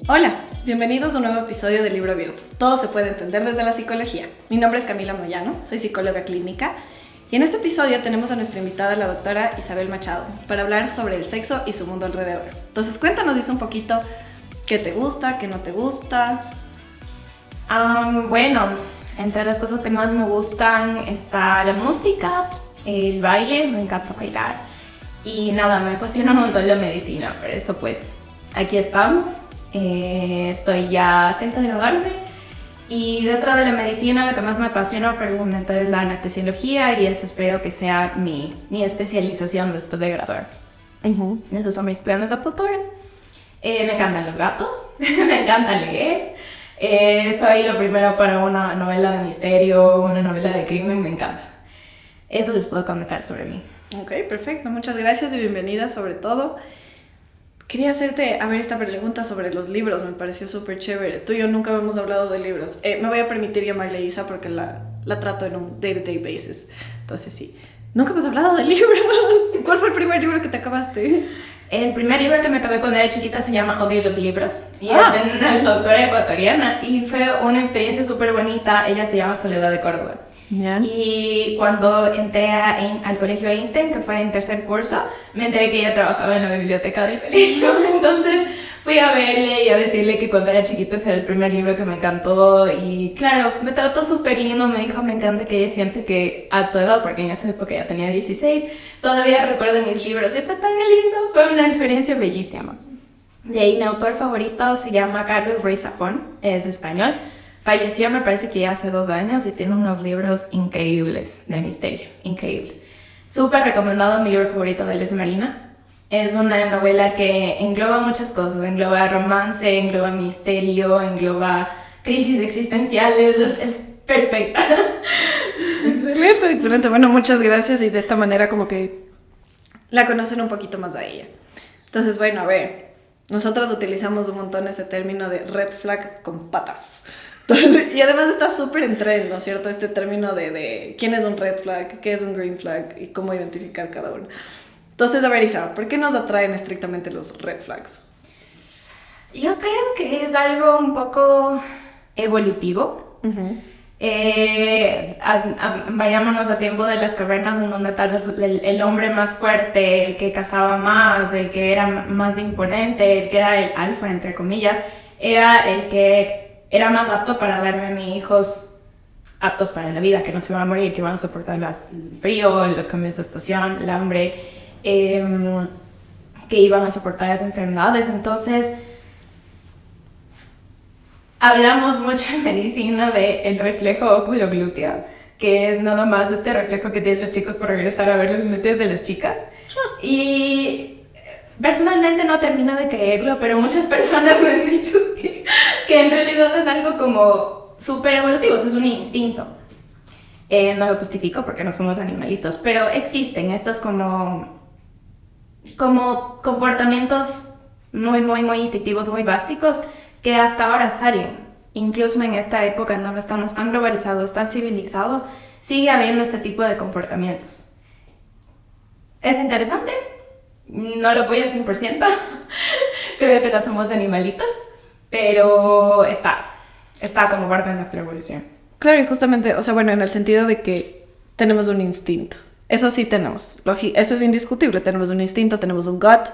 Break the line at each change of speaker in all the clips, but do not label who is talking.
Hola, bienvenidos a un nuevo episodio de Libro Abierto. Todo se puede entender desde la psicología. Mi nombre es Camila Moyano, soy psicóloga clínica y en este episodio tenemos a nuestra invitada, la doctora Isabel Machado, para hablar sobre el sexo y su mundo alrededor. Entonces cuéntanos, dice un poquito qué te gusta, qué no te gusta.
Bueno, entre las cosas que más me gustan está la música, el baile, me encanta bailar y nada, me apasiona un montón la medicina, por eso pues aquí estamos. Estoy ya cerca de graduarme y dentro de la medicina lo que más me apasiona probablemente es la anestesiología y eso espero que sea mi especialización después de graduar. Esos son mis planes a futuro. Me encantan los gatos, me encanta leer. Soy lo primero para una novela de misterio, una novela de crimen, me encanta. Eso les puedo comentar sobre mí.
Ok, perfecto. Muchas gracias y bienvenida sobre todo. Quería hacerte, esta pregunta sobre los libros, me pareció súper chévere. Tú y yo nunca hemos hablado de libros. Me voy a permitir llamarle Isa porque la trato en un day-to-day basis. Entonces sí, nunca hemos hablado de libros. ¿Cuál fue el primer libro que te acabaste?
El primer libro que me acabé cuando era chiquita se llama Odio los libros y es de una autora ecuatoriana y fue una experiencia súper bonita. Ella se llama Soledad de Córdoba.
Yeah.
Y cuando entré al colegio Einstein, que fue en tercer curso, me enteré que ella trabajaba en la biblioteca del colegio. Entonces fui a verle y a decirle que cuando era chiquita ese era el primer libro que me encantó. Y claro, me trató súper lindo, me dijo me encanta que haya gente que a tu edad, porque en esa época ya tenía 16, todavía recuerda mis libros. Y fue tan lindo, fue una experiencia bellísima. De ahí mi autor favorito se llama Carlos Ruiz Zafón, es español. Falleció me parece que ya hace 2 años y tiene unos libros increíbles de misterio, increíbles. Súper recomendado, mi libro favorito de él es Marina. Es una novela que engloba muchas cosas, engloba romance, engloba misterio, engloba crisis existenciales, es perfecta.
Excelente, excelente. Bueno, muchas gracias y de esta manera como que la conocen un poquito más a ella. Entonces, bueno, a ver, nosotros utilizamos un montón ese término de red flag con patas. Entonces, y además está súper en trend, ¿no es cierto? Este término de quién es un red flag, qué es un green flag y cómo identificar cada uno. Entonces, a ver, Isa, ¿por qué nos atraen estrictamente los red flags?
Yo creo que es algo un poco evolutivo. Vayámonos a tiempo de las cavernas, en donde tal vez el hombre más fuerte, el que cazaba más, el que era más imponente, el que era el alfa, entre comillas, era el que era más apto para darme a mis hijos aptos para la vida, que no se iban a morir, que iban a soportar el frío, los cambios de estación, el hambre, que iban a soportar las enfermedades. Entonces, hablamos mucho en medicina del reflejo óculo-glúteo, que es nada más este reflejo que tienen los chicos por regresar a ver los glúteos de las chicas. Y personalmente no termino de creerlo, pero muchas personas me han dicho que en realidad es algo como súper evolutivo, es un instinto. No lo justifico porque no somos animalitos, pero existen estos como comportamientos muy instintivos, muy básicos, que hasta ahora salen. Incluso en esta época en donde estamos tan globalizados, tan civilizados, sigue habiendo este tipo de comportamientos. ¿Es interesante? No lo apoyo al 100%, creo que no somos animalitos, pero está como parte de nuestra evolución.
Claro, y justamente, o sea, bueno, en el sentido de que tenemos un instinto. Eso sí tenemos, eso es indiscutible, tenemos un instinto, tenemos un gut,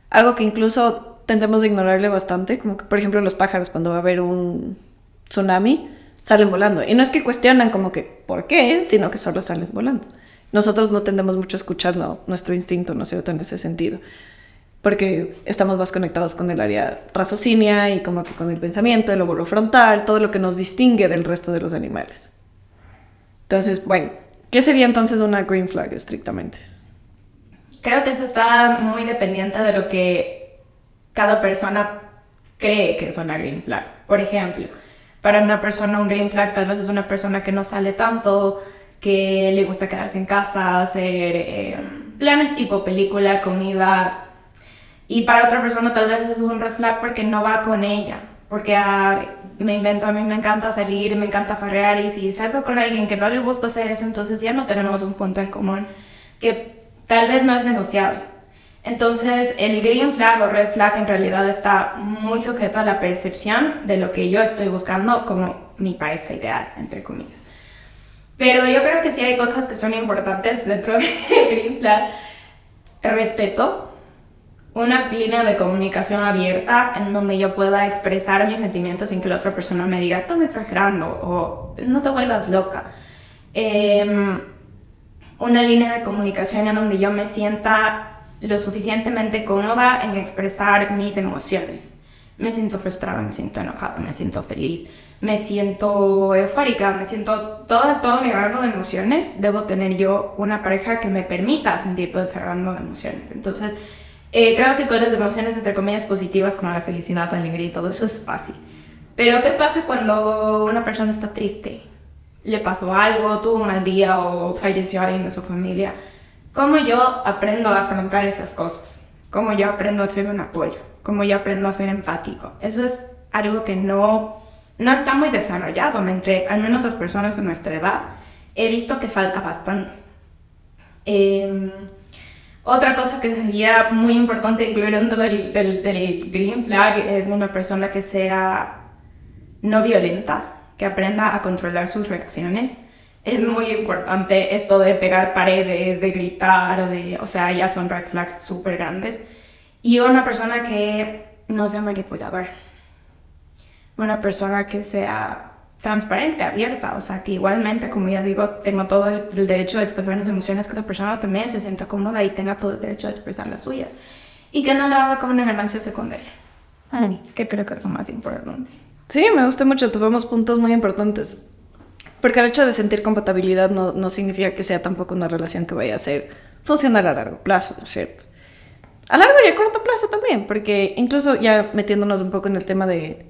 algo que incluso tendemos a ignorarle bastante, como que, por ejemplo, los pájaros cuando va a haber un tsunami, salen volando. Y no es que cuestionan como que, ¿por qué? Sino que solo salen volando. Nosotros no tendemos mucho a escuchar nuestro instinto, ¿no es cierto?, en ese sentido. Porque estamos más conectados con el área raciocinia y como que con el pensamiento, el lóbulo frontal, todo lo que nos distingue del resto de los animales. Entonces, bueno, ¿qué sería entonces una green flag estrictamente?
Creo que eso está muy dependiente de lo que cada persona cree que es una green flag. Por ejemplo, para una persona un green flag tal vez es una persona que no sale tanto, que le gusta quedarse en casa, hacer planes tipo película, comida. Y para otra persona tal vez es un red flag porque no va con ella. Porque a mí me encanta salir, me encanta farrear, y si salgo con alguien que no le gusta hacer eso, entonces ya no tenemos un punto en común que tal vez no es negociable. Entonces, el green flag o red flag en realidad está muy sujeto a la percepción de lo que yo estoy buscando como mi pareja ideal, entre comillas. Pero yo creo que sí hay cosas que son importantes dentro del green flag. Respeto, una línea de comunicación abierta en donde yo pueda expresar mis sentimientos sin que la otra persona me diga, estás exagerando o no te vuelvas loca. Una línea de comunicación en donde yo me sienta lo suficientemente cómoda en expresar mis emociones. Me siento frustrada, me siento enojada, me siento feliz, me siento eufórica, me siento todo mi rango de emociones. Debo tener yo una pareja que me permita sentir todo ese rango de emociones. Entonces, creo que con las emociones entre comillas positivas como la felicidad, la alegría y todo eso es fácil. Pero ¿qué pasa cuando una persona está triste? Le pasó algo, tuvo un mal día o falleció alguien de su familia. ¿Cómo yo aprendo a afrontar esas cosas? ¿Cómo yo aprendo a ser un apoyo? ¿Cómo yo aprendo a ser empático? Eso es algo que no está muy desarrollado entre, al menos las personas de nuestra edad. He visto que falta bastante. Otra cosa que sería muy importante incluir dentro del green flag es una persona que sea no violenta, que aprenda a controlar sus reacciones. Es muy importante esto de pegar paredes, de gritar, o sea, ya son red flags súper grandes. Y una persona que no sea manipuladora. Una persona que sea transparente, abierta, o sea, que igualmente, como ya digo, tengo todo el derecho de expresar mis emociones, que la persona también se sienta cómoda y tenga todo el derecho de expresar las suyas. Y que no lo haga como una ganancia secundaria. Que creo que es lo más importante.
Sí, me gusta mucho, tuvimos puntos muy importantes. Porque el hecho de sentir compatibilidad no significa que sea tampoco una relación que vaya a ser funcionar a largo plazo, ¿no es cierto? A largo y a corto plazo también, porque incluso ya metiéndonos un poco en el tema del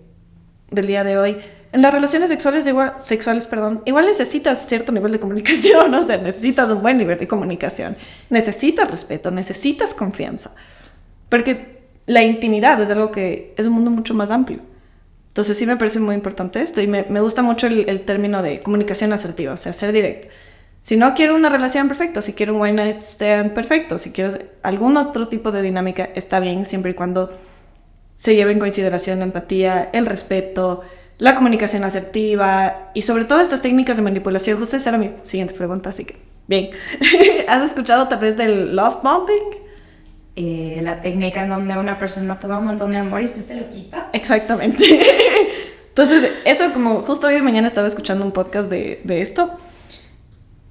día de hoy, en las relaciones sexuales igual necesitas cierto nivel de comunicación, o sea, necesitas un buen nivel de comunicación, necesitas respeto, necesitas confianza, porque la intimidad es algo que es un mundo mucho más amplio. Entonces sí me parece muy importante esto y me gusta mucho el término de comunicación asertiva, o sea, ser directo. Si no quiero una relación, perfecto. Si quiero un one night stand, perfecto. Si quiero algún otro tipo de dinámica, está bien, siempre y cuando se lleve en consideración la empatía, el respeto, la comunicación asertiva y sobre todo estas técnicas de manipulación. Justo esa era mi siguiente pregunta, así que bien. ¿Has escuchado tal vez del love bombing?
La técnica en donde una persona toma un montón de amor y después te lo quita.
Exactamente. Entonces, eso como justo hoy de mañana estaba escuchando un podcast de esto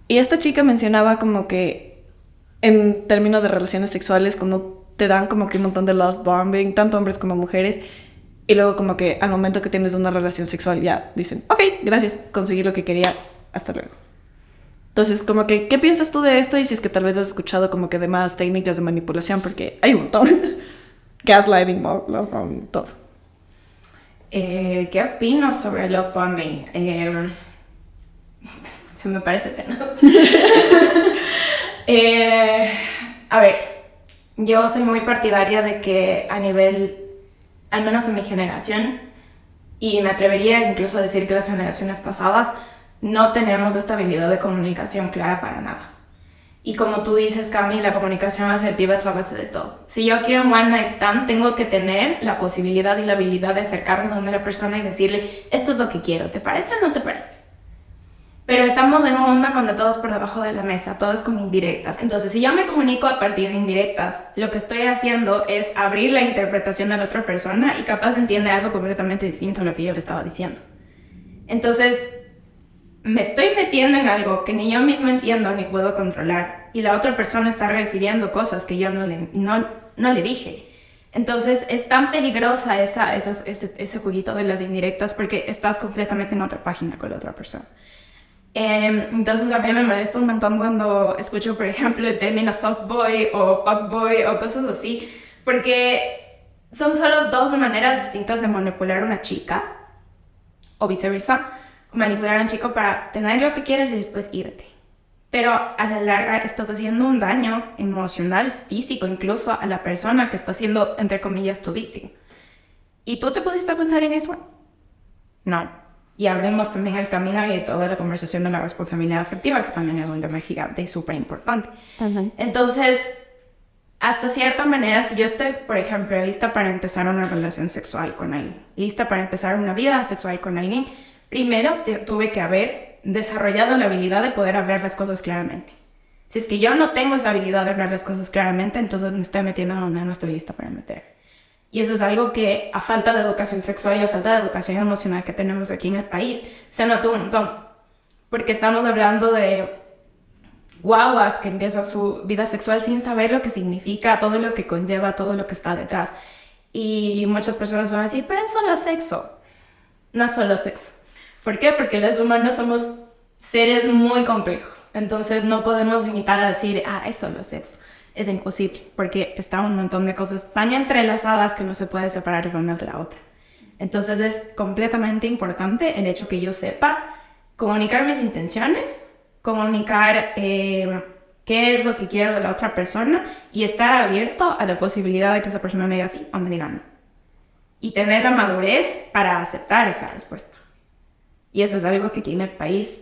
y esta chica mencionaba como que en términos de relaciones sexuales como te dan como que un montón de love bombing, tanto hombres como mujeres, y luego como que al momento que tienes una relación sexual ya dicen, ok, gracias, conseguí lo que quería, hasta luego. Entonces, como que, ¿qué piensas tú de esto? Y si es que tal vez has escuchado como que de más técnicas de manipulación, porque hay un montón. Gaslighting, love bombing, todo.
¿Qué opino sobre el love bombing? Se me parece tenaz. A ver, yo soy muy partidaria de que a nivel, al menos de mi generación, y me atrevería incluso a decir que las generaciones pasadas, no tenemos esta habilidad de comunicación clara para nada. Y como tú dices, Cami, la comunicación asertiva es la base de todo. Si yo quiero un one night stand, tengo que tener la posibilidad y la habilidad de acercarme a una persona y decirle, esto es lo que quiero, ¿te parece o no te parece? Pero estamos en un mundo donde todo es por debajo de la mesa, todo es con indirectas. Entonces, si yo me comunico a partir de indirectas, lo que estoy haciendo es abrir la interpretación de la otra persona y capaz entiende algo completamente distinto a lo que yo le estaba diciendo. Entonces, me estoy metiendo en algo que ni yo mismo entiendo ni puedo controlar y la otra persona está recibiendo cosas que yo no le dije. Entonces es tan peligrosa ese jueguito de las indirectas porque estás completamente en otra página con la otra persona. Entonces a mí me molesta un montón cuando escucho, por ejemplo, el término soft boy o fuck boy o cosas así, porque son solo dos maneras distintas de manipular a una chica o viceversa. Manipular a un chico para tener lo que quieres y después irte. Pero a la larga estás haciendo un daño emocional, físico, incluso a la persona que está siendo, entre comillas, tu víctima. ¿Y tú te pusiste a pensar en eso? No. Y hablemos también del camino y de toda la conversación de la responsabilidad afectiva, que también es un tema gigante y súper importante.
Uh-huh.
Entonces, hasta cierta manera, si yo estoy, por ejemplo, lista para empezar una relación sexual con alguien, lista para empezar una vida sexual con alguien, primero tuve que haber desarrollado la habilidad de poder hablar las cosas claramente. Si es que yo no tengo esa habilidad de hablar las cosas claramente, entonces me estoy metiendo donde no estoy lista para meter. Y eso es algo que, a falta de educación sexual y a falta de educación emocional que tenemos aquí en el país, se nota un montón. Porque estamos hablando de guaguas que empiezan su vida sexual sin saber lo que significa, todo lo que conlleva, todo lo que está detrás. Y muchas personas van a decir, pero es solo sexo. No es solo sexo. ¿Por qué? Porque los humanos somos seres muy complejos. Entonces no podemos limitar a decir, es solo sexo. Es imposible, porque está un montón de cosas tan entrelazadas que no se puede separar una de la otra. Entonces es completamente importante el hecho que yo sepa comunicar mis intenciones, comunicar qué es lo que quiero de la otra persona y estar abierto a la posibilidad de que esa persona me diga sí o me diga no. Y tener la madurez para aceptar esa respuesta. Y eso es algo que aquí en el país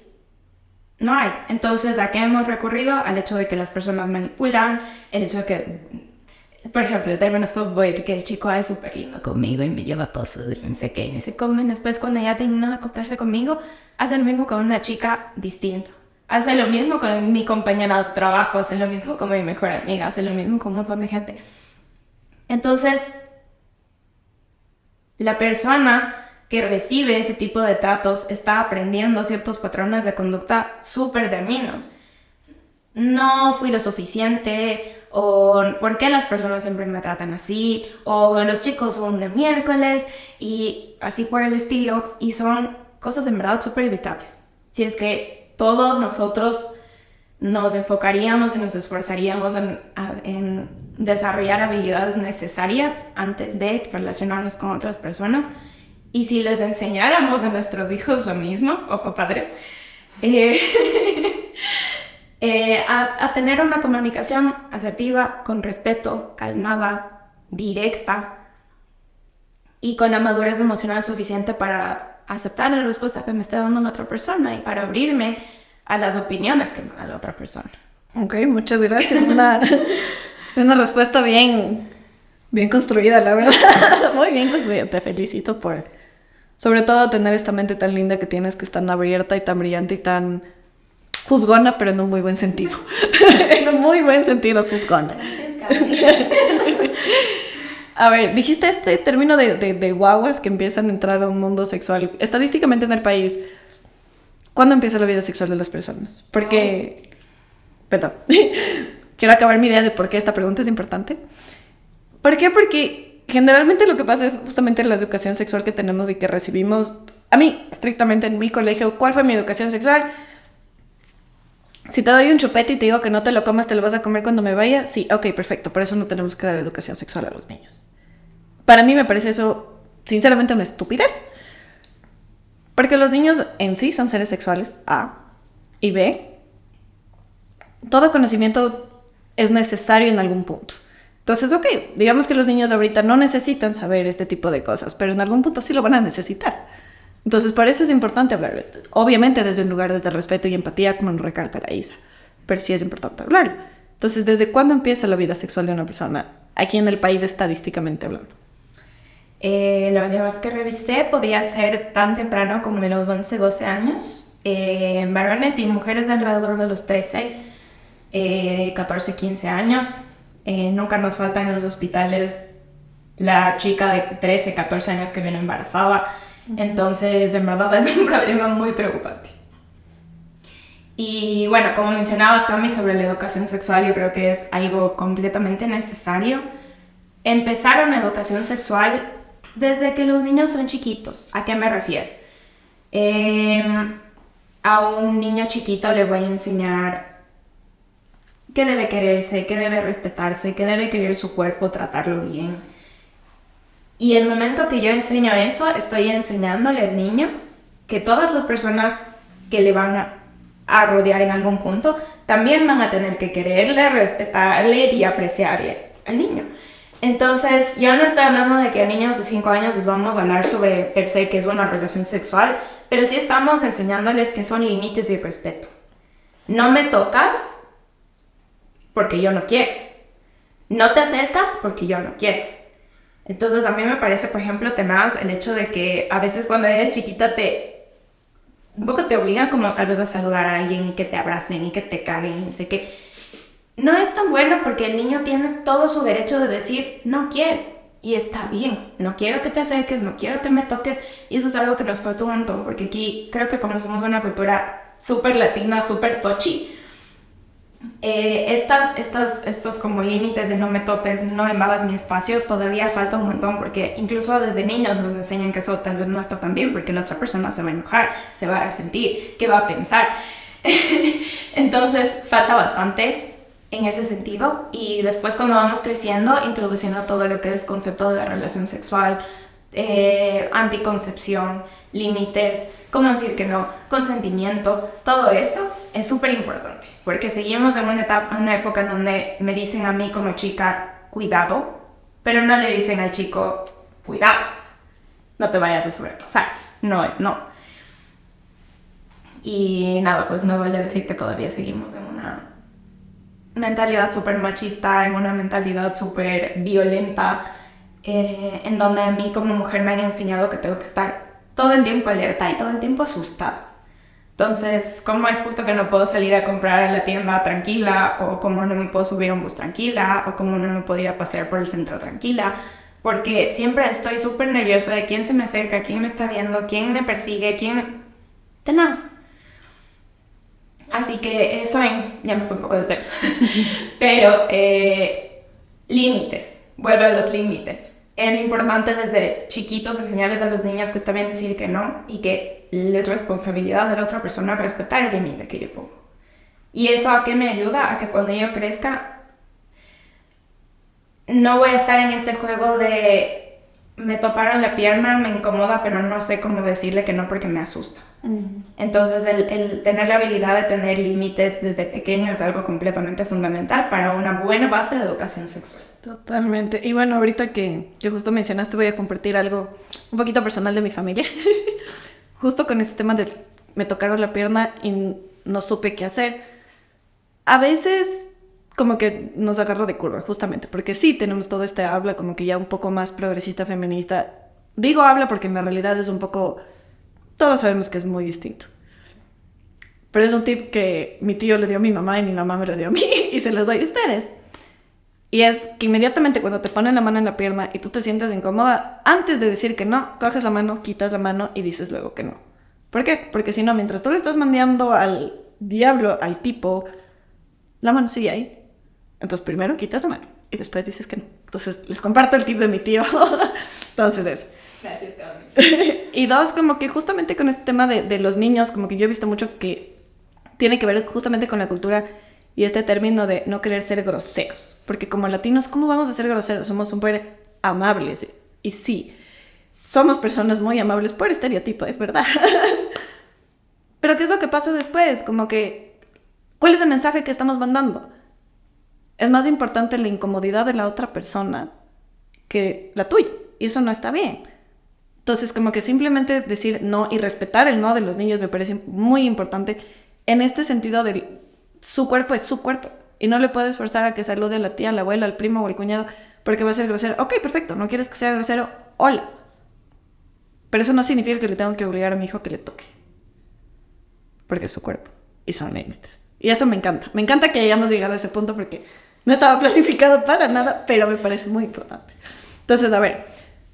no hay. Entonces, ¿a qué hemos recurrido? Al hecho de que las personas manipulan, el hecho de que, por ejemplo, el término softboy, que el chico es súper lindo conmigo y me lleva cosas de no sé qué, y se comen después cuando ya termina de acostarse conmigo, hace lo mismo con una chica distinta. Hace lo mismo con mi compañera de trabajo, hace lo mismo con mi mejor amiga, hace lo mismo con un montón de gente. Entonces, la persona que recibe ese tipo de tratos está aprendiendo ciertos patrones de conducta súper dañinos. No fui lo suficiente, o ¿por qué las personas siempre me tratan así? O los chicos son de miércoles, y así por el estilo. Y son cosas en verdad súper evitables. Si es que todos nosotros nos enfocaríamos y nos esforzaríamos en desarrollar habilidades necesarias antes de relacionarnos con otras personas. Y si les enseñáramos a nuestros hijos lo mismo, ojo padres, a tener una comunicación asertiva, con respeto, calmada, directa y con la madurez emocional suficiente para aceptar la respuesta que me está dando la otra persona y para abrirme a las opiniones que me da la otra persona.
Ok, muchas gracias. Una respuesta bien construida, la verdad. Muy bien construida. Te felicito por, sobre todo, tener esta mente tan linda que tienes, que es tan abierta y tan brillante y tan juzgona, pero en un muy buen sentido. En un muy buen sentido, juzgona. A ver, dijiste este término de guaguas que empiezan a entrar a un mundo sexual. Estadísticamente en el país, ¿cuándo empieza la vida sexual de las personas? Porque... Perdón. Quiero acabar mi idea de por qué esta pregunta es importante. ¿Por qué? Porque generalmente lo que pasa es justamente la educación sexual que tenemos y que recibimos. A mí, estrictamente en mi colegio, ¿cuál fue mi educación sexual? Si te doy un chupete y te digo que no te lo comas, ¿te lo vas a comer cuando me vaya? Sí, ok, perfecto. Por eso no tenemos que dar educación sexual a los niños. Para mí me parece eso, sinceramente, una estupidez. Porque los niños en sí son seres sexuales, A. Y B, todo conocimiento es necesario en algún punto. Entonces, ok, digamos que los niños ahorita no necesitan saber este tipo de cosas, pero en algún punto sí lo van a necesitar. Entonces, por eso es importante hablar. Obviamente desde un lugar de respeto y empatía, como nos recalca la Isa, pero sí es importante hablarlo. Entonces, ¿desde cuándo empieza la vida sexual de una persona aquí en el país estadísticamente hablando?
La última vez que revisé podía ser tan temprano como en los 11, 12 años. En varones y mujeres alrededor de los 13, 14, 15 años. Nunca nos faltan en los hospitales la chica de 13, 14 años que viene embarazada. Entonces, en verdad es un problema muy preocupante. Y bueno, como mencionabas, Tommy, sobre la educación sexual, yo creo que es algo completamente necesario. Empezar una educación sexual desde que los niños son chiquitos. ¿A qué me refiero? A un niño chiquito le voy a enseñar que debe quererse, que debe respetarse, que debe querer su cuerpo, tratarlo bien. Y el momento que yo enseño eso, estoy enseñándole al niño que todas las personas que le van a rodear en algún punto también van a tener que quererle, respetarle y apreciarle al niño. Entonces, yo no estoy hablando de que a niños de 5 años les vamos a hablar sobre per se que es una relación sexual, pero sí estamos enseñándoles que son límites y respeto. No me tocas porque yo no quiero. no te acercas porque yo no quiero. Entonces a mí me parece, por ejemplo, tenaz el hecho de que a veces cuando eres chiquita un poco te obligan como tal vez a saludar a alguien y que te abracen y que te caguen y sé que no es tan bueno porque el niño tiene todo su derecho de decir no quiero y está bien, no quiero que te acerques, no quiero que me toques y eso es algo que nos falta un montón porque aquí creo que como somos una cultura súper latina, súper touchy, estos como límites de no me toques, no invades mi espacio, todavía falta un montón porque incluso desde niños nos enseñan que eso tal vez no está tan bien porque la otra persona se va a enojar, se va a resentir, ¿qué va a pensar? Entonces falta bastante en ese sentido y después cuando vamos creciendo introduciendo todo lo que es concepto de relación sexual, anticoncepción, límites, cómo decir que no, consentimiento, todo eso es súper importante porque seguimos en una época en donde me dicen a mí como chica cuidado, pero no le dicen al chico cuidado, no te vayas a sobrepasar, no es no. Y nada, pues me duele decir que todavía seguimos en una mentalidad súper machista, en una mentalidad súper violenta, en donde a mí como mujer me han enseñado que tengo que estar todo el tiempo alerta y todo el tiempo asustada. Entonces, ¿cómo es justo que no puedo salir a comprar a la tienda tranquila? O cómo no me puedo subir a un bus tranquila? O cómo no me puedo ir a pasear por el centro tranquila? Porque siempre estoy súper nerviosa de quién se me acerca, quién me está viendo, quién me persigue, quién... Tenaz. Así que eso ya me fue un poco de tema. Pero límites, vuelvo a los límites. Es importante desde chiquitos enseñarles a los niños que está bien decir que no y que es responsabilidad de la otra persona respetar el límite que yo pongo. ¿Y eso a qué me ayuda? A que cuando yo crezca no voy a estar en este juego de me toparon la pierna, me incomoda, pero no sé cómo decirle que no porque me asusta. Entonces el tener la habilidad de tener límites desde pequeño es algo completamente fundamental para una buena base de educación sexual.
Totalmente. Y bueno, ahorita que justo mencionaste, voy a compartir algo un poquito personal de mi familia. Justo con este tema de me tocaron la pierna y no supe qué hacer. A veces como que nos agarró de curva, justamente, porque sí tenemos todo este habla como que ya un poco más progresista, feminista. Digo habla porque en la realidad es un poco... Todos sabemos que es muy distinto. Pero es un tip que mi tío le dio a mi mamá y mi mamá me lo dio a mí y se los doy a ustedes. Y es que inmediatamente cuando te ponen la mano en la pierna y tú te sientes incómoda, antes de decir que no, coges la mano, quitas la mano y dices luego que no. ¿Por qué? Porque si no, mientras tú le estás mandando al diablo, al tipo, la mano sigue ahí. Entonces primero quitas la mano y después dices que no. Entonces les comparto el tip de mi tío. Entonces eso.
Gracias, Cami.
Y dos, como que justamente con este tema de los niños, como que yo he visto mucho que tiene que ver justamente con la cultura y este término de no querer ser groseros. Porque como latinos, ¿cómo vamos a ser groseros? Somos súper amables. Y sí, somos personas muy amables por estereotipo, es verdad. Pero ¿qué es lo que pasa después? Como que, ¿cuál es el mensaje que estamos mandando? Es más importante la incomodidad de la otra persona que la tuya. Y eso no está bien. Entonces, como que simplemente decir no y respetar el no de los niños me parece muy importante en este sentido de su cuerpo es su cuerpo. Y no le puedes forzar a que salude a la tía, a la abuela, al primo o al cuñado porque va a ser grosero. Ok, perfecto, no quieres que sea grosero, hola. Pero eso no significa que le tengo que obligar a mi hijo a que le toque. Porque es su cuerpo y son límites. Y eso me encanta. Me encanta que hayamos llegado a ese punto porque no estaba planificado para nada, pero me parece muy importante. Entonces, a ver,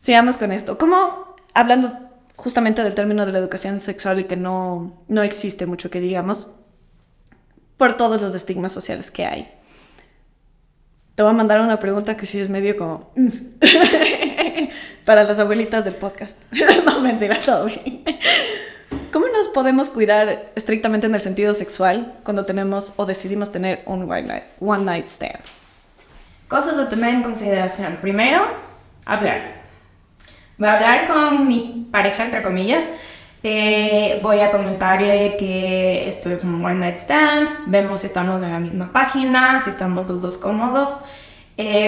sigamos con esto. ¿Cómo, hablando justamente del término de la educación sexual y que no existe mucho que digamos, por todos los estigmas sociales que hay? Te voy a mandar una pregunta que sí es medio como... para las abuelitas del podcast. No, mentira, todo bien. ¿Cómo nos podemos cuidar estrictamente en el sentido sexual cuando tenemos o decidimos tener un one night stand?
Cosas a tomar en consideración. Primero, hablar. Voy a hablar con mi pareja, entre comillas. Voy a comentarle que esto es un one night stand. Vemos si estamos en la misma página, si estamos los dos cómodos.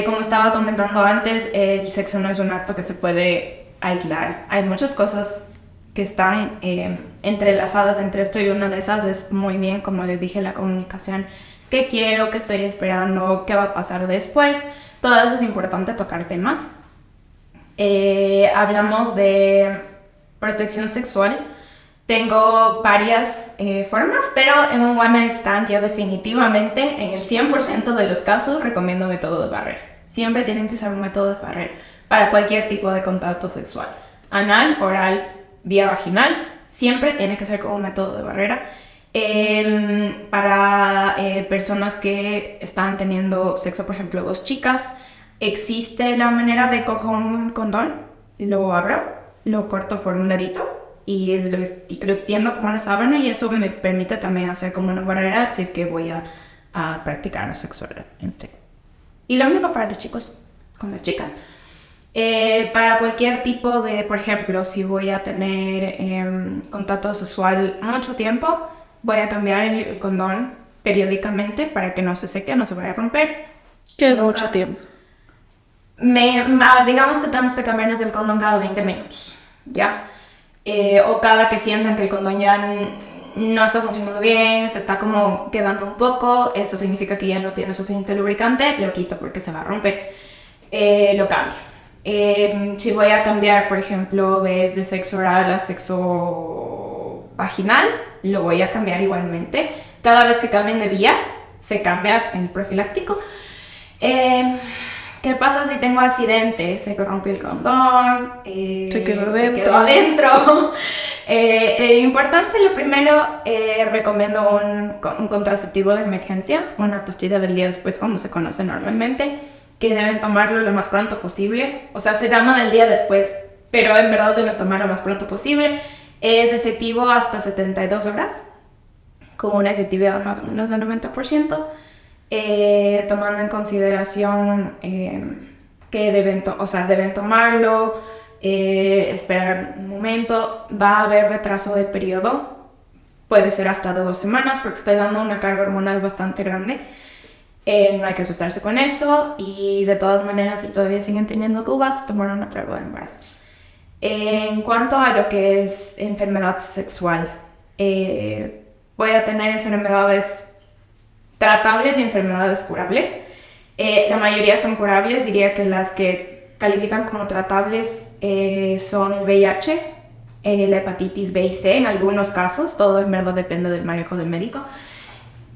Como estaba comentando antes, el sexo no es un acto que se puede aislar. Hay muchas cosas que están entrelazadas entre esto y una de esas es muy bien, como les dije, la comunicación. ¿Qué quiero? ¿Qué estoy esperando? ¿Qué va a pasar después? Todo eso es importante tocar temas. Hablamos de protección sexual. Tengo varias formas, pero en un one night stand yo definitivamente, en el 100% de los casos, recomiendo método de barrera. Siempre tienen que usar un método de barrera para cualquier tipo de contacto sexual. Anal, oral, vía vaginal, siempre tiene que ser con un método de barrera. Para personas que están teniendo sexo, por ejemplo, dos chicas, existe la manera de coger un condón, lo abro, lo corto por un ladito y lo extiendo como una sábana, y eso me permite también hacer como una barrera si es que voy a practicar sexo oralmente. Y lo mismo para los chicos, con las chicas. Para cualquier tipo de, por ejemplo, si voy a tener contacto sexual mucho tiempo, voy a cambiar el condón periódicamente para que no se seque, no se vaya a romper.
¿Qué es mucho tiempo?
Digamos que tenemos que cambiarnos el condón cada 20 minutos, ¿ya? O cada que sientan que el condón ya no está funcionando bien, se está como quedando un poco, eso significa que ya no tiene suficiente lubricante, lo quito porque se va a romper, lo cambio. Si voy a cambiar, por ejemplo, desde sexo oral a sexo vaginal, lo voy a cambiar igualmente. Cada vez que cambien de vía, se cambia el profiláctico. ¿Qué pasa si tengo accidente? Se rompió el condón,
se quedó
adentro. Importante, lo primero, recomiendo un contraceptivo de emergencia, una pastilla del día después, como se conoce normalmente, que deben tomarlo lo más pronto posible. O sea, se llama del día después, pero en verdad deben tomarlo lo más pronto posible. Es efectivo hasta 72 horas, con una efectividad más o menos del 90%. Tomando en consideración que deben tomarlo, esperar un momento. Va a haber retraso del periodo, puede ser hasta de 2 semanas, porque estoy dando una carga hormonal bastante grande. No hay que asustarse con eso, y de todas maneras, si todavía siguen teniendo dudas, tomar una prueba de embarazo. En cuanto a lo que es enfermedad sexual, voy a tener enfermedades tratables y enfermedades curables. La mayoría son curables. Diría que las que califican como tratables son el VIH, la hepatitis B y C en algunos casos. Todo en verdad depende del manejo del médico.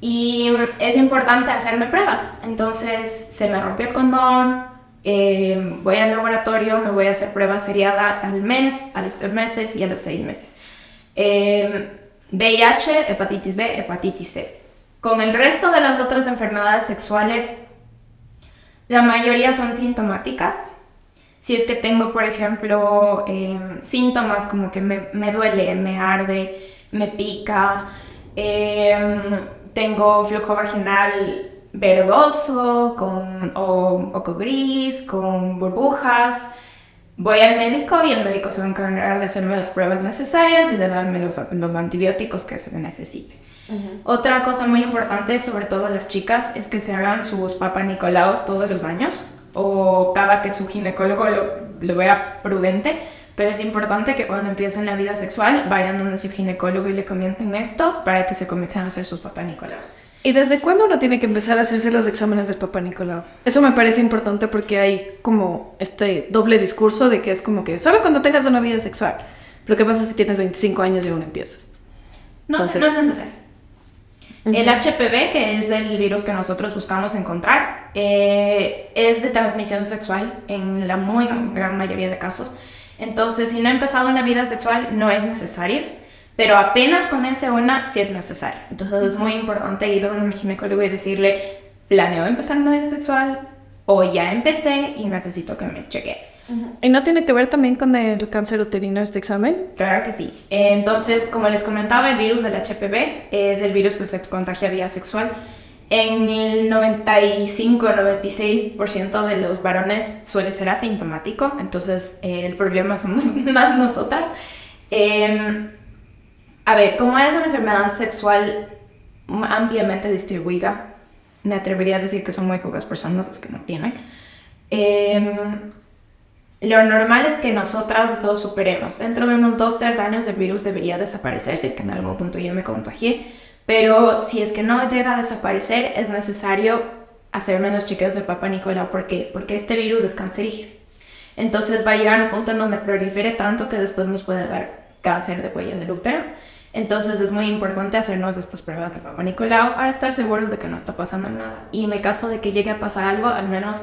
Y es importante hacerme pruebas. Entonces, se me rompió el condón, voy al laboratorio, me voy a hacer pruebas seriada al mes, a los 3 meses y a los 6 meses. VIH, hepatitis B, hepatitis C. Con el resto de las otras enfermedades sexuales, la mayoría son sintomáticas. Si es que tengo, por ejemplo, síntomas como que me duele, me arde, me pica, tengo flujo vaginal verdoso o poco gris, con burbujas, voy al médico y el médico se va a encargar de hacerme las pruebas necesarias y de darme los antibióticos que se necesiten. Uh-huh. Otra cosa muy importante, sobre todo las chicas, es que se hagan sus papanicolau todos los años o cada que su ginecólogo lo vea prudente, pero es importante que cuando empiecen la vida sexual vayan donde su ginecólogo y le comenten esto para que se comiencen a hacer sus papanicolau.
¿Y desde cuándo uno tiene que empezar a hacerse los exámenes del Papá Nicolau? Eso me parece importante porque hay como este doble discurso de que es como que solo cuando tengas una vida sexual. Pero ¿qué pasa si tienes 25 años y aún empiezas?
Entonces, no es necesario. Uh-huh. El HPV, que es el virus que nosotros buscamos encontrar, es de transmisión sexual en la muy gran mayoría de casos. Entonces, si no ha empezado una vida sexual, no es necesario. Pero apenas comience una, sí es necesario. Entonces es muy importante ir a un ginecólogo y decirle, planeo empezar una vida sexual o ya empecé y necesito que me chequee.
Uh-huh. ¿Y no tiene que ver también con el cáncer uterino este examen?
Claro que sí. Entonces, como les comentaba, el virus del HPV es el virus que se contagia vía sexual. En el 95-96% de los varones suele ser asintomático, entonces el problema somos más nosotras. A ver, como es una enfermedad sexual ampliamente distribuida, me atrevería a decir que son muy pocas personas las que no tienen. Lo normal es que nosotras lo superemos. Dentro de unos 2-3 años el virus debería desaparecer si es que en algún punto yo me contagié. Pero si es que no llega a desaparecer, es necesario hacer menos chequeos de Papa Nicolau. ¿Por qué? Porque este virus es cancerígeno. Entonces va a llegar a un punto en donde prolifere tanto que después nos puede dar cáncer de cuello del útero. Entonces es muy importante hacernos estas pruebas de Papa Nicolau para estar seguros de que no está pasando nada. Y en el caso de que llegue a pasar algo, al menos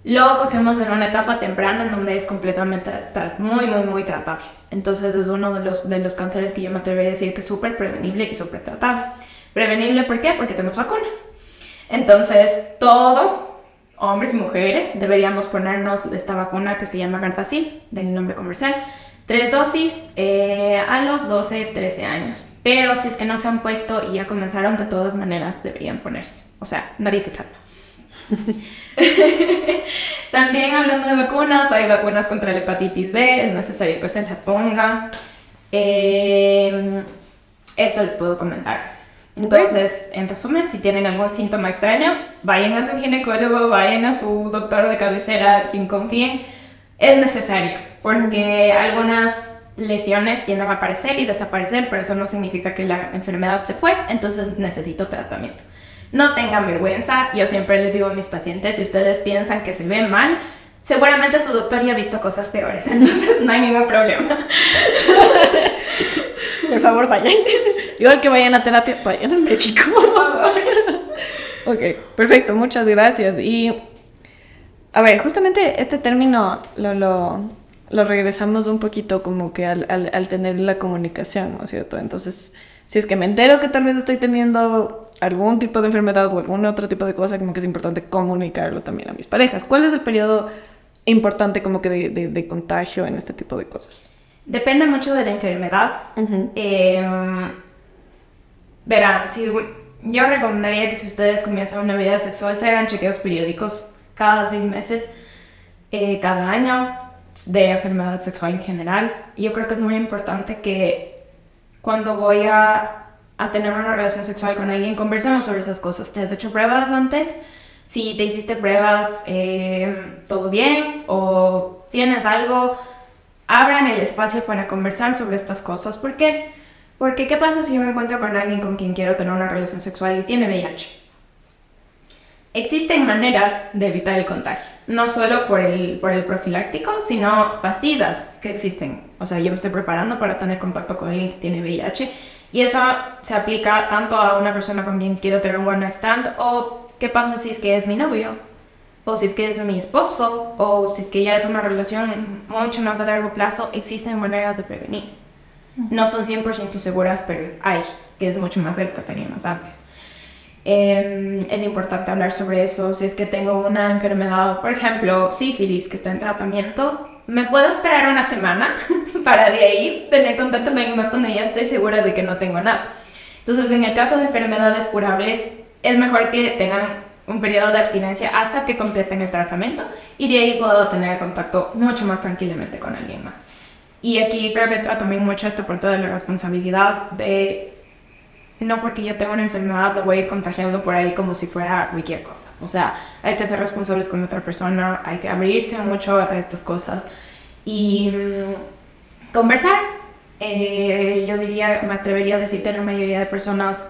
lo cogemos en una etapa temprana en donde es completamente muy tratable. Entonces es uno de los cánceres que yo me atrevería a decir que es súper prevenible y súper tratable. Prevenible, ¿por qué? Porque tenemos vacuna. Entonces todos, hombres y mujeres, deberíamos ponernos esta vacuna que se llama Gardasil, del nombre comercial, 3 dosis a los 12, 13 años. Pero si es que no se han puesto y ya comenzaron, de todas maneras deberían ponerse. O sea, nadie se salva. También hablando de vacunas, hay vacunas contra la hepatitis B, es necesario que se la ponga. Eso les puedo comentar. Entonces, en resumen, si tienen algún síntoma extraño, vayan a su ginecólogo, vayan a su doctor de cabecera, a quien confíen. Es necesario, porque algunas lesiones tienden a aparecer y desaparecer, pero eso no significa que la enfermedad se fue, entonces necesito tratamiento. No tengan vergüenza, yo siempre les digo a mis pacientes, si ustedes piensan que se ven mal, seguramente su doctor ya ha visto cosas peores, entonces no hay ningún problema.
Por favor, vayan. Igual que vayan a terapia, vayan al médico. Por favor. Ok, perfecto, muchas gracias. Y, a ver, justamente este término lo regresamos un poquito como que al tener la comunicación, ¿no es cierto? Entonces, si es que me entero que tal vez estoy teniendo algún tipo de enfermedad o algún otro tipo de cosa, como que es importante comunicarlo también a mis parejas. ¿Cuál es el periodo importante como que de contagio en este tipo de cosas?
Depende mucho de la enfermedad.
Uh-huh.
Verán, yo recomendaría que si ustedes comienzan una vida sexual, se hagan chequeos periódicos cada 6 meses, cada año, de enfermedad sexual en general. Yo creo que es muy importante que cuando voy a tener una relación sexual con alguien, conversemos sobre esas cosas. ¿Te has hecho pruebas antes? Si te hiciste pruebas, ¿todo bien? ¿O tienes algo? Abran el espacio para conversar sobre estas cosas. ¿Por qué? Porque ¿qué pasa si yo me encuentro con alguien con quien quiero tener una relación sexual y tiene VIH? Existen maneras de evitar el contagio, no solo por el profiláctico, sino pastillas que existen. O sea, yo me estoy preparando para tener contacto con alguien que tiene VIH y eso se aplica tanto a una persona con quien quiero tener un one night stand, o qué pasa si es que es mi novio, o si es que es mi esposo, o si es que ya es una relación mucho más a largo plazo. Existen maneras de prevenir. No son 100% seguras, pero hay, que es mucho más de lo que teníamos antes. Es importante hablar sobre eso. Si es que tengo una enfermedad, por ejemplo, sífilis, que está en tratamiento, me puedo esperar una semana para de ahí tener contacto con alguien más donde ya estoy segura de que no tengo nada. Entonces, en el caso de enfermedades curables, es mejor que tengan un periodo de abstinencia hasta que completen el tratamiento y de ahí puedo tener contacto mucho más tranquilamente con alguien más. Y aquí creo que entra también mucho esto por toda la responsabilidad de no porque yo tengo una enfermedad lo voy a ir contagiando por ahí como si fuera cualquier cosa. O sea, hay que ser responsables con otra persona, hay que abrirse mucho a estas cosas y conversar. Yo diría, me atrevería a decir que la mayoría de personas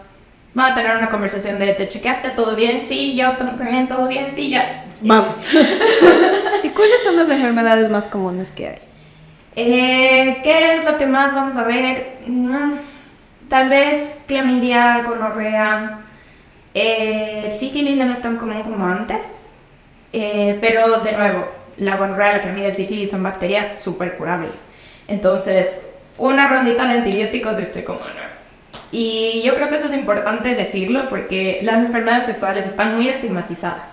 van a tener una conversación de ¿te chequeaste? ¿Todo bien? Sí, yo también, todo bien, sí, ya.
Vamos. ¿Y cuáles son las enfermedades más comunes que hay?
¿Qué es lo que más vamos a ver? Tal vez clamidia, gonorrea, el sífilis no es tan común como antes, pero de nuevo, la gonorrea, la clamidia y el sífilis son bacterias súper curables. Entonces, una rondita de antibióticos estoy como no. Y yo creo que eso es importante decirlo porque las enfermedades sexuales están muy estigmatizadas.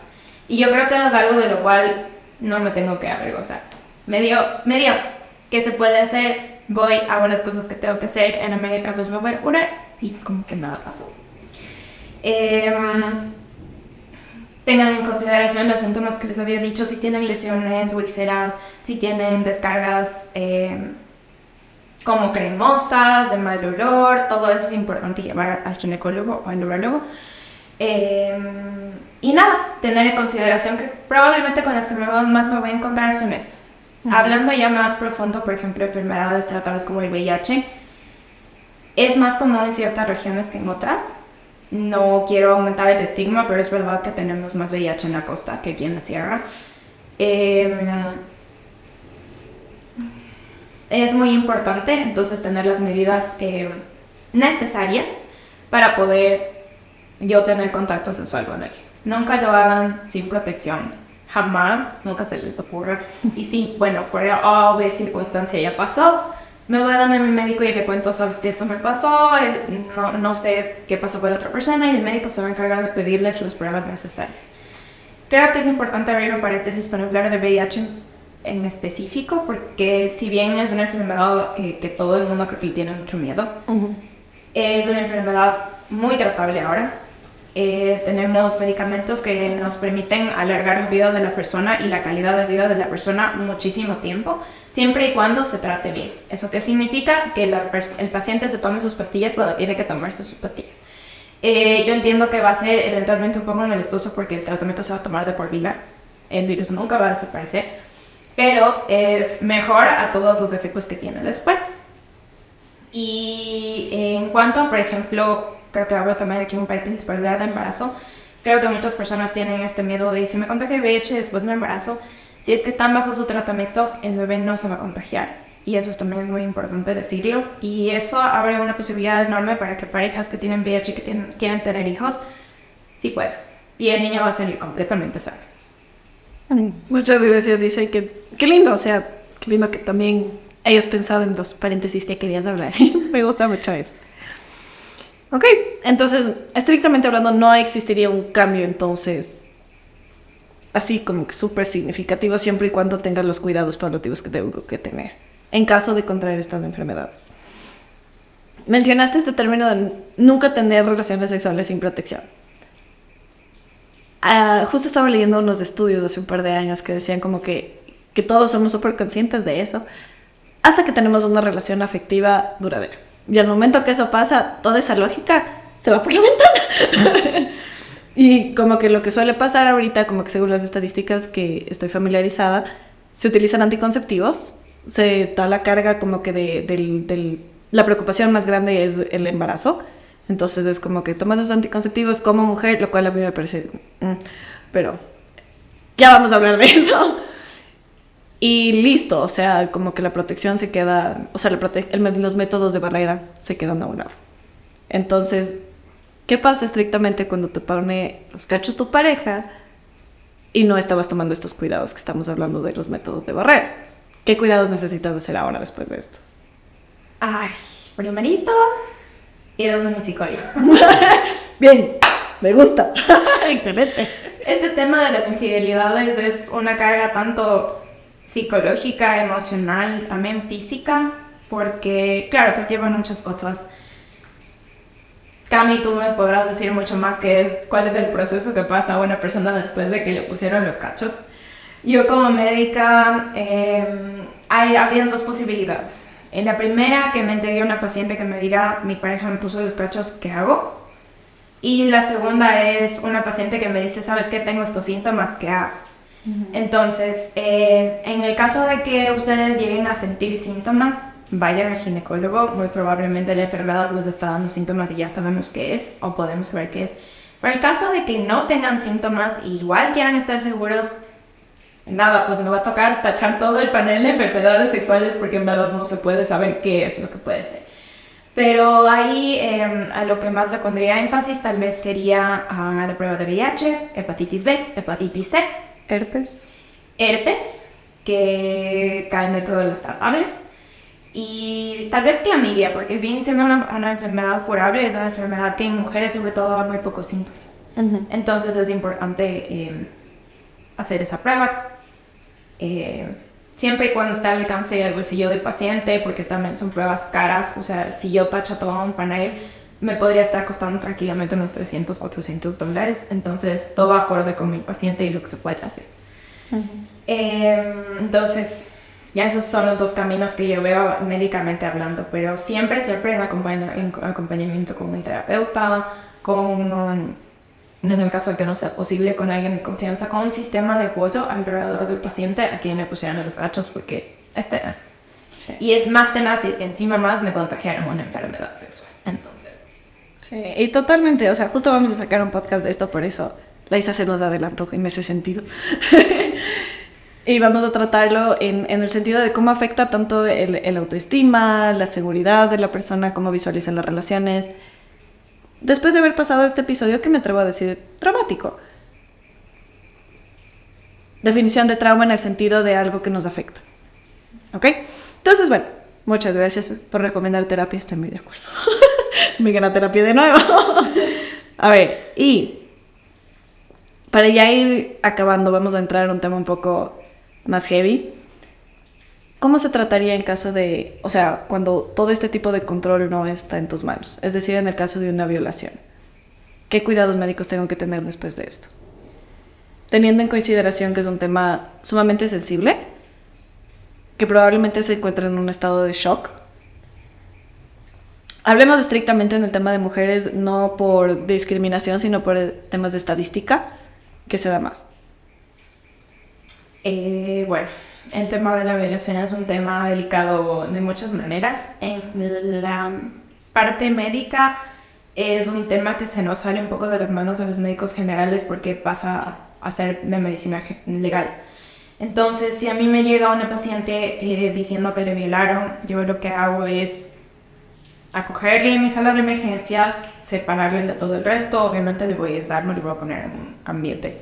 Y yo creo que es algo de lo cual no me tengo que avergonzar. Medio, ¿qué se puede hacer? Voy, hago las cosas que tengo que hacer, en la mayoría de casos me voy a curar y es como que nada pasó. Tengan en consideración los síntomas que les había dicho, si tienen lesiones, úlceras, si tienen descargas como cremosas, de mal olor, todo eso es importante llevar al ginecólogo o al urólogo. Y nada, tener en consideración que probablemente con las que más me voy a encontrar son estas. Hablando ya más profundo, por ejemplo, enfermedades tratadas como el VIH, es más común en ciertas regiones que en otras. no quiero aumentar el estigma, pero es verdad que tenemos más VIH en la costa que aquí en la sierra. Es muy importante entonces tener las medidas necesarias para poder yo tener contacto sexual con alguien. Nunca lo hagan sin protección, jamás, nunca se les ocurra. Y sí, bueno, por obvia circunstancia ya pasó, me voy a dar a mi médico y le cuento, sabes que esto me pasó, no sé qué pasó con la otra persona, y el médico se va a encargar de pedirles las pruebas necesarias. Creo que es importante abrir un paréntesis para hablar de VIH en específico, porque si bien es una enfermedad que todo el mundo creo que tiene mucho miedo, es una enfermedad muy tratable ahora. Tenemos medicamentos que nos permiten alargar la vida de la persona y la calidad de vida de la persona muchísimo tiempo, siempre y cuando se trate bien. ¿Eso qué significa? Que el paciente se tome sus pastillas cuando tiene que tomarse sus pastillas. Yo entiendo que va a ser eventualmente un poco molestoso porque el tratamiento se va a tomar de por vida. El virus nunca va a desaparecer, pero es mejor a todos los efectos que tiene después. Y en cuanto, por ejemplo, creo que hablo también aquí un paréntesis para hablar de embarazo. Creo que muchas personas tienen este miedo de si me contagio de VIH después me embarazo. Si es que están bajo su tratamiento, el bebé no se va a contagiar. Y eso también es muy importante decirlo. Y eso abre una posibilidad enorme para que parejas que tienen VIH y que quieren tener hijos, sí puedan. Y el niño va a salir completamente sano.
Muchas gracias, dice que qué lindo, o sea, qué lindo que también hayas pensado en los paréntesis que querías hablar. Me gusta mucho eso. Ok, entonces, estrictamente hablando, no existiría un cambio entonces así como que súper significativo siempre y cuando tengas los cuidados paliativos que tengo que tener en caso de contraer estas enfermedades. Mencionaste este término de nunca tener relaciones sexuales sin protección. Justo estaba leyendo unos estudios hace un par de años que decían como que todos somos súper conscientes de eso hasta que tenemos una relación afectiva duradera. Y al momento que eso pasa, toda esa lógica se va por la ventana. Y como que lo que suele pasar ahorita, como que según las estadísticas que estoy familiarizada, se utilizan anticonceptivos, se da la carga como que la preocupación más grande es el embarazo. Entonces es como que tomas los anticonceptivos como mujer, lo cual a mí me parece... pero ya vamos a hablar de eso. Y listo, o sea, como que la protección se queda... O sea, los métodos de barrera se quedan a un lado. Entonces, ¿qué pasa estrictamente cuando te pone los cachos tu pareja y no estabas tomando estos cuidados que estamos hablando de los métodos de barrera? ¿Qué cuidados necesitas hacer ahora después de esto?
Ay, primerito, ir a donde mi psicólogo.
Bien, me gusta. Excelente.
Este tema de las infidelidades es una carga tanto psicológica, emocional, también física, porque claro que llevan muchas cosas. Cami, tú nos podrás decir mucho más cuál es el proceso que pasa a una persona después de que le pusieron los cachos. Yo como médica, habían dos posibilidades. En la primera, que me entregue una paciente que me diga, mi pareja me puso los cachos, ¿qué hago? Y la segunda es una paciente que me dice, ¿sabes qué? Tengo estos síntomas, ¿qué hago? Entonces, en el caso de que ustedes lleguen a sentir síntomas, vayan al ginecólogo. Muy probablemente la enfermedad les está dando síntomas y ya sabemos qué es, o podemos saber qué es. Pero en el caso de que no tengan síntomas y igual quieran estar seguros, nada, pues me va a tocar tachar todo el panel de enfermedades sexuales porque en verdad no se puede saber qué es lo que puede ser. Pero ahí a lo que más le pondría énfasis tal vez sería a la prueba de VIH, hepatitis B, hepatitis C,
Herpes,
que caen dentro de las tratables, y tal vez clamidia, porque bien siendo una enfermedad curable, es una enfermedad que en mujeres sobre todo da muy pocos síntomas. Entonces es importante hacer esa prueba, siempre y cuando esté al alcance del bolsillo del paciente, porque también son pruebas caras. O sea, si yo tacho todo un panel, me podría estar costando tranquilamente unos $300, $400. Entonces, todo acorde con mi paciente y lo que se puede hacer. Entonces, ya esos son los dos caminos que yo veo médicamente hablando, pero siempre en acompañamiento con un terapeuta, en el caso de que no sea posible, con alguien de confianza, con un sistema de apoyo alrededor del paciente a quien le pusieran los cachos, porque es tenaz. Sí. Y es más tenaz y encima más me contagiaron una enfermedad sexual. Entonces,
sí. Sí, y totalmente, o sea, justo vamos a sacar un podcast de esto, por eso la Isa se nos adelantó en ese sentido. Y vamos a tratarlo en el sentido de cómo afecta tanto el autoestima, la seguridad de la persona, cómo visualiza las relaciones. Después de haber pasado este episodio, que me atrevo a decir traumático. Definición de trauma en el sentido de algo que nos afecta. ¿Ok? Entonces, bueno, muchas gracias por recomendar terapia, estoy muy de acuerdo. Vengan a terapia de nuevo. A ver, y para ya ir acabando, vamos a entrar en un tema un poco más heavy. ¿Cómo se trataría en caso de, o sea, cuando todo este tipo de control no está en tus manos? Es decir, en el caso de una violación. ¿Qué cuidados médicos tengo que tener después de esto? Teniendo en consideración que es un tema sumamente sensible, que probablemente se encuentra en un estado de shock. Hablemos estrictamente en el tema de mujeres, no por discriminación, sino por temas de estadística, que se da más.
Bueno, el tema de la violación es un tema delicado de muchas maneras. En la parte médica es un tema que se nos sale un poco de las manos a los médicos generales porque pasa a ser de medicina legal. Entonces, si a mí me llega una paciente diciendo que le violaron, yo lo que hago es acogerle en mi sala de emergencias, separarle de todo el resto. Obviamente le voy a aislar, no le voy a poner en un ambiente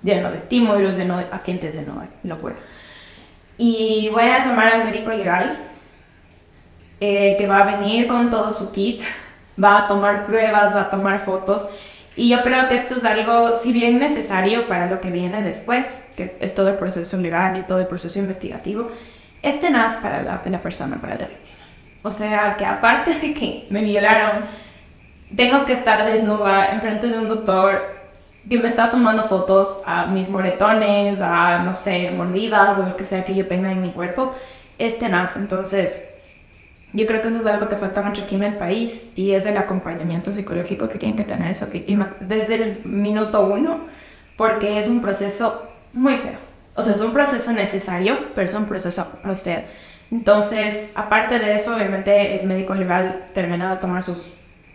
lleno de estímulos, lleno de pacientes, lleno de locura. Y voy a llamar al médico legal, que va a venir con todo su kit, va a tomar pruebas, va a tomar fotos. Y yo creo que esto es algo, si bien necesario para lo que viene después, que es todo el proceso legal y todo el proceso investigativo, es tenaz para la persona, para la víctima. O sea, que aparte de que me violaron, tengo que estar desnuda enfrente de un doctor que me está tomando fotos a mis moretones, a, no sé, mordidas o lo que sea que yo tenga en mi cuerpo, es tenaz. Entonces, yo creo que eso es algo que falta mucho aquí en el país y es el acompañamiento psicológico que tienen que tener esas víctimas desde el minuto 1, porque es un proceso muy feo. O sea, es un proceso necesario, pero es un proceso muy feo. Entonces, aparte de eso, obviamente el médico legal termina de tomar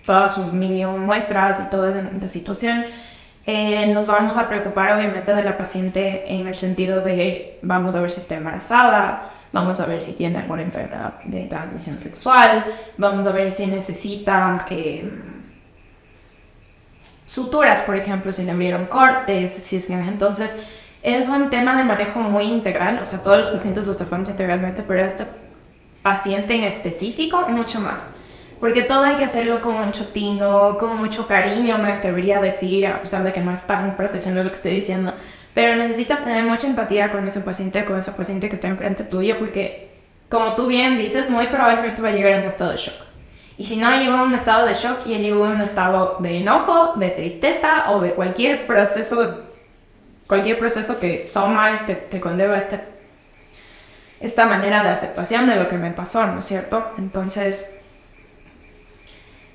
todas sus muestras y toda la situación. Nos vamos a preocupar obviamente de la paciente en el sentido de vamos a ver si está embarazada, vamos a ver si tiene alguna enfermedad de transmisión sexual, vamos a ver si necesita suturas, por ejemplo, si le abrieron cortes, si es que entonces es un tema de manejo muy integral. O sea, todos los pacientes los tratamos integralmente, pero este paciente en específico mucho más. Porque todo hay que hacerlo con mucho tino, con mucho cariño, me atrevería a decir, a pesar de que no es tan profesional lo que estoy diciendo. Pero necesitas tener mucha empatía con ese paciente, con esa paciente que está enfrente tuyo, porque, como tú bien dices, muy probablemente va a llegar en un estado de shock. Y si no llegó en un estado de shock, ya llegó en un estado de enojo, de tristeza o de cualquier proceso que toma, que conlleva esta manera de aceptación de lo que me pasó, ¿no es cierto? Entonces,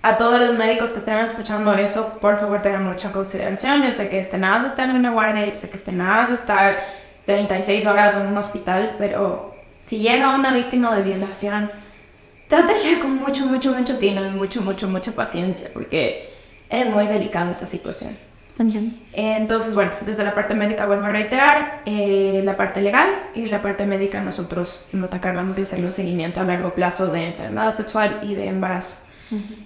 a todos los médicos que estén escuchando eso, por favor tengan mucha consideración. Yo sé que es tenaz de estar en una guardia, yo sé que es tenaz de estar 36 horas en un hospital, pero si llega una víctima de violación, trátela con mucho tino y mucha paciencia, porque es muy delicada esa situación. Entonces, bueno, desde la parte médica vuelvo a reiterar, la parte legal y la parte médica nosotros nos encargamos de hacer un seguimiento a largo plazo de enfermedad sexual y de embarazo.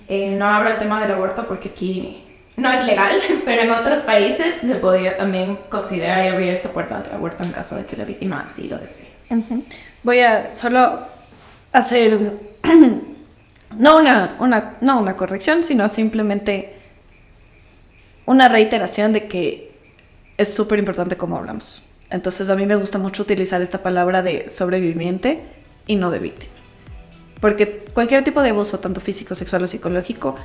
No hablo del tema del aborto porque aquí no es legal, pero en otros países se podría también considerar y abrir esta puerta del aborto en caso de que la víctima así lo desee.
Voy a solo hacer no una corrección, sino simplemente una reiteración de que es súper importante cómo hablamos. Entonces a mí me gusta mucho utilizar esta palabra de sobreviviente y no de víctima. Porque cualquier tipo de abuso, tanto físico, sexual o psicológico,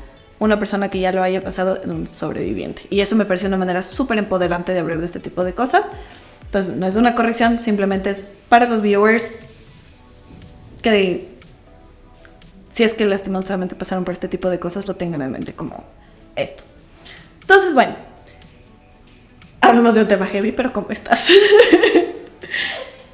una persona que ya lo haya pasado es un sobreviviente. Y eso me parece una manera súper empoderante de hablar de este tipo de cosas. Entonces no es una corrección, simplemente es para los viewers que si es que lastimosamente pasaron por este tipo de cosas, lo tengan en mente como esto. Entonces, bueno, hablamos de un tema heavy, pero ¿cómo estás?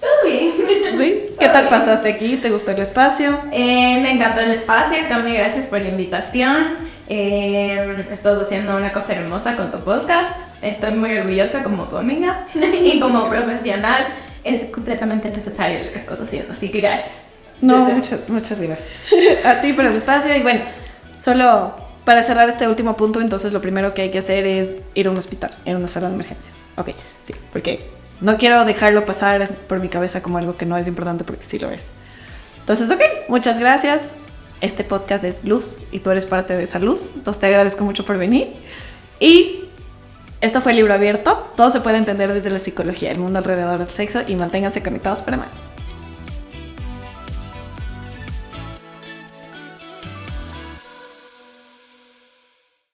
Todo bien.
¿Sí? ¿Qué tal pasaste aquí? ¿Te gustó el espacio?
Me encantó el espacio, Cami, gracias por la invitación. Estás haciendo una cosa hermosa con tu podcast. Estoy muy orgullosa como tu amiga y como profesional. Es completamente necesario lo que estás haciendo, así que gracias.
No, muchas gracias a ti por el espacio. Y bueno, solo para cerrar este último punto, entonces lo primero que hay que hacer es ir a un hospital, en una sala de emergencias. Ok, sí, porque no quiero dejarlo pasar por mi cabeza como algo que no es importante, porque sí lo es. Entonces, ok, muchas gracias. Este podcast es luz y tú eres parte de esa luz. Entonces te agradezco mucho por venir. Y esto fue Libro Abierto. Todo se puede entender desde la psicología, el mundo alrededor del sexo, y manténganse conectados para más.